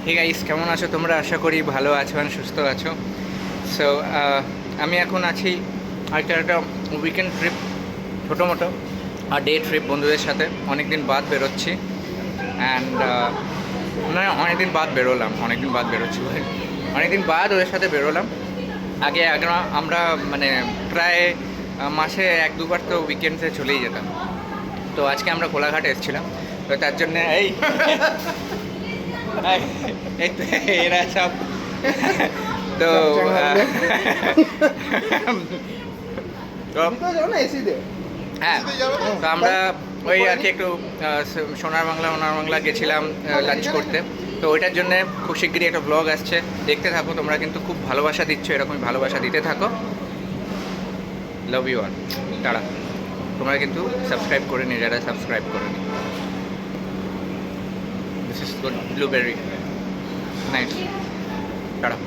Hey guys, কেমন আছো তোমরা? আশা করি ভালো আছো আর সুস্থ আছো। সো আমি এখন আছি একটা উইকেন্ড ট্রিপ, ছোটো মোটো আর ডে ট্রিপ বন্ধুদের সাথে। অনেক দিন বাদ বেরোচ্ছি অ্যান্ড মানে অনেক দিন বাদ বেরোচ্ছি, অনেক দিন বাদ ওদের সাথে বেরোলাম। আগে আমরা মানে প্রায় মাসে 1-2 বার তো উইকেন্ডসে চলেই যেতাম। তো আজকে আমরা কোলাঘাটে এসেছিলাম, তো তার জন্যে এই তো এরা সব তো হ্যাঁ, তো আমরা ওই আর কি একটু সোনার বাংলা গেছিলাম লাঞ্চ করতে। তো ওইটার জন্যে খুব শিগগিরই একটা ব্লগ আসছে, দেখতে থাকো। তোমরা কিন্তু খুব ভালোবাসা দিচ্ছ, এরকমই ভালোবাসা দিতে থাকো। Love you all. টাটা। তোমরা কিন্তু সাবস্ক্রাইব করে নি, যারা সাবস্ক্রাইব করে নি। This is good blueberry, nice. Tata.